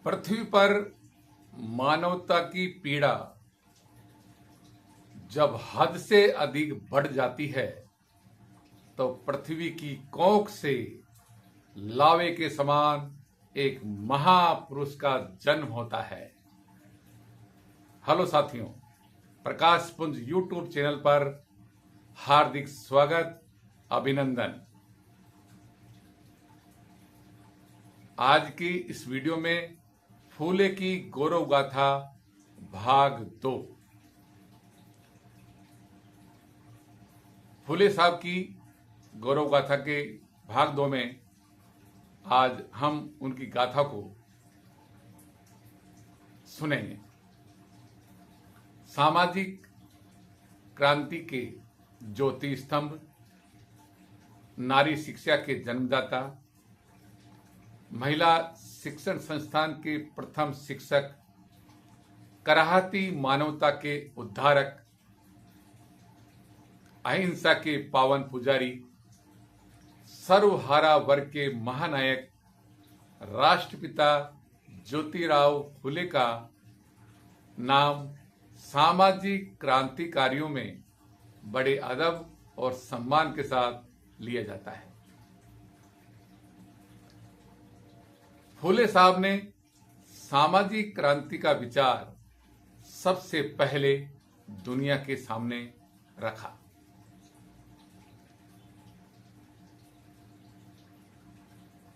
पृथ्वी पर मानवता की पीड़ा जब हद से अधिक बढ़ जाती है तो पृथ्वी की कोख से लावे के समान एक महापुरुष का जन्म होता है। हेलो साथियों, प्रकाश पुंज यूट्यूब चैनल पर हार्दिक स्वागत, अभिनंदन। आज की इस वीडियो में फूले की गौरव गाथा भाग 2। फूले साहब की गौरव गाथा के भाग 2 में आज हम उनकी गाथा को सुनेंगे। सामाजिक क्रांति के ज्योति स्तंभ, नारी शिक्षा के जन्मदाता, महिला शिक्षण संस्थान के प्रथम शिक्षक, कराहती मानवता के उद्धारक, अहिंसा के पावन पुजारी, सर्वहारा वर्ग के महानायक, राष्ट्रपिता ज्योतिराव फूले का नाम सामाजिक क्रांतिकारियों में बड़े अदब और सम्मान के साथ लिया जाता है। फूले साहब ने सामाजिक क्रांति का विचार सबसे पहले दुनिया के सामने रखा।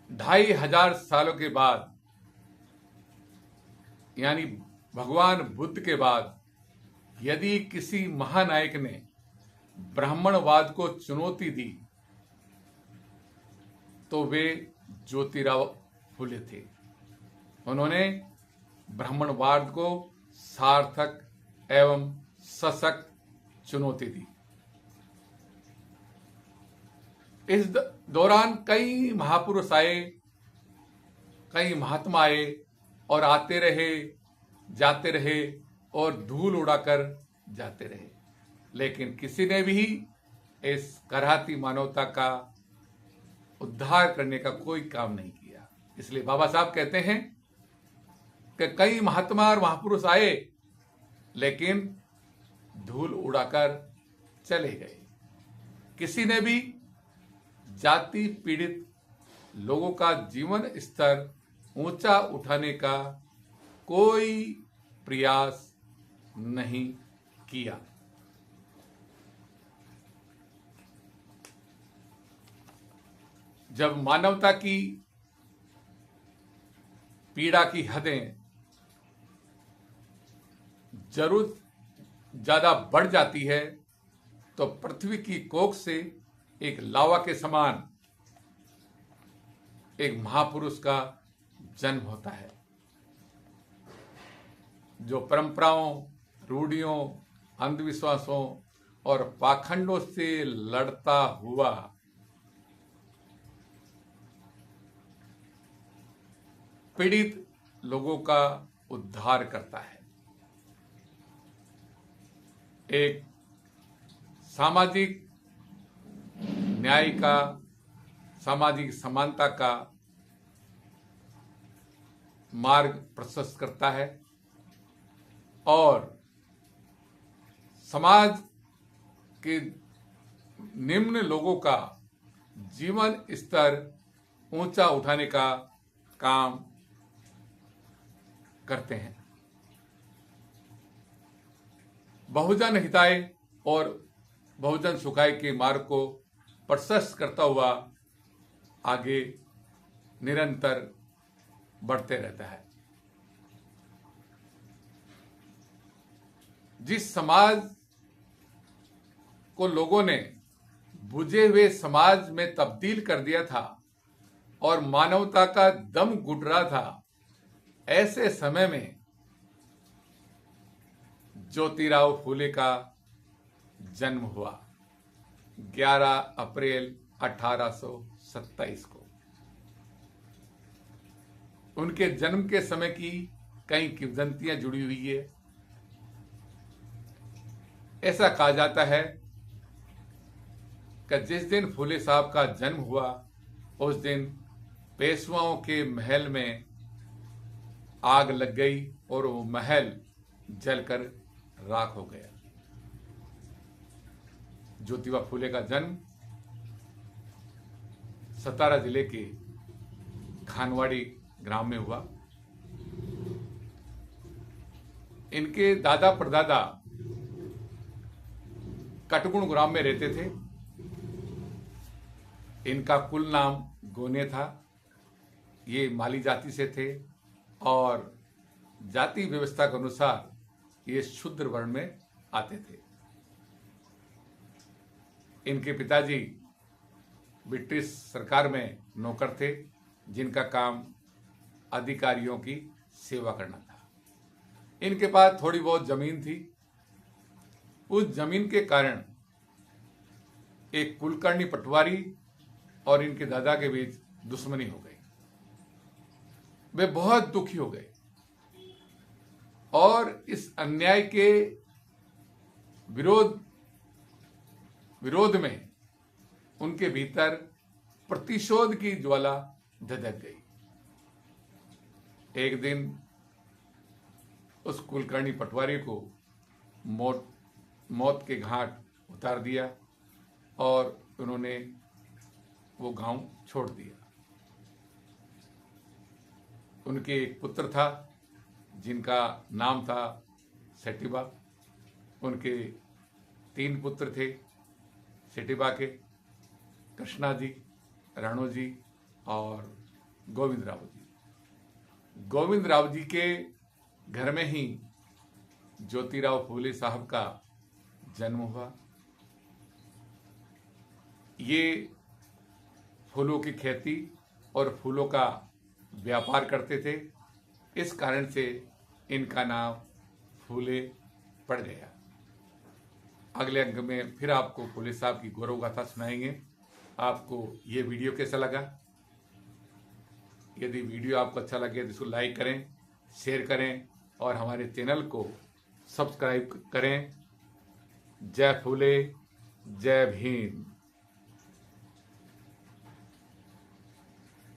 ढाई हजार सालों के बाद, यानी भगवान बुद्ध के बाद, यदि किसी महानायक ने ब्राह्मणवाद को चुनौती दी तो वे ज्योतिराव फूले थे। उन्होंने ब्राह्मणवाद को सार्थक एवं सशक्त चुनौती दी। इस दौरान कई महापुरुष आए, कई महात्मा आए और आते रहे, जाते रहे और धूल उड़ाकर जाते रहे, लेकिन किसी ने भी इस कराहती मानवता का उद्धार करने का कोई काम नहीं किया। इसलिए बाबा साहब कहते हैं कि कई महात्मा और महापुरुष आए लेकिन धूल उड़ाकर चले गए। किसी ने भी जाति पीड़ित लोगों का जीवन स्तर ऊंचा उठाने का कोई प्रयास नहीं किया। जब मानवता की पीड़ा की हदें जरूर ज्यादा बढ़ जाती है तो पृथ्वी की कोख से एक लावा के समान एक महापुरुष का जन्म होता है, जो परंपराओं, रूढ़ियों, अंधविश्वासों और पाखंडों से लड़ता हुआ पीड़ित लोगों का उद्धार करता है। एक सामाजिक न्याय का, सामाजिक समानता का मार्ग प्रशस्त करता है और समाज के निम्न लोगों का जीवन स्तर ऊंचा उठाने का काम करते हैं। बहुजन हिताय और बहुजन सुखाय के मार्ग को प्रशस्त करता हुआ आगे निरंतर बढ़ते रहता है। जिस समाज को लोगों ने बुझे हुए समाज में तब्दील कर दिया था और मानवता का दम घुट रहा था, ऐसे समय में ज्योतिराव फूले का जन्म हुआ 11 अप्रैल 1827 को। उनके जन्म के समय की कई किंवदंतियां जुड़ी हुई है। ऐसा कहा जाता है कि जिस दिन फूले साहब का जन्म हुआ उस दिन पेशवाओं के महल में आग लग गई और वो महल जलकर राख हो गया। ज्योतिबा फुले का जन्म सतारा जिले के खानवाड़ी ग्राम में हुआ। इनके दादा परदादा कटगुण ग्राम में रहते थे। इनका कुल नाम गोने था। ये माली जाति से थे और जाति व्यवस्था के अनुसार ये शूद्र वर्ण में आते थे। इनके पिताजी ब्रिटिश सरकार में नौकर थे, जिनका काम अधिकारियों की सेवा करना था। इनके पास थोड़ी बहुत जमीन थी। उस जमीन के कारण एक कुलकर्णी पटवारी और इनके दादा के बीच दुश्मनी हो गई। वे बहुत दुखी हो गए और इस अन्याय के विरोध में उनके भीतर प्रतिशोध की ज्वाला धधक गई। एक दिन उस कुलकर्णी पटवारी को मौत के घाट उतार दिया और उन्होंने वो गांव छोड़ दिया। उनके एक पुत्र था जिनका नाम था सेठिबा। उनके 3 पुत्र थे सेठिबा के, कृष्णा जी, राणो जी और गोविंद राव जी। गोविंद राव जी के घर में ही ज्योतिराव फूले साहब का जन्म हुआ। ये फूलों की खेती और फूलों का व्यापार करते थे। इस कारण से इनका नाम फूले पड़ गया। अगले अंक में फिर आपको फूले साहब की गौरव गाथा सुनाएंगे। आपको ये वीडियो कैसा लगा? यदि वीडियो आपको अच्छा लगे तो इसको लाइक करें, शेयर करें और हमारे चैनल को सब्सक्राइब करें। जय फूले, जय भीम।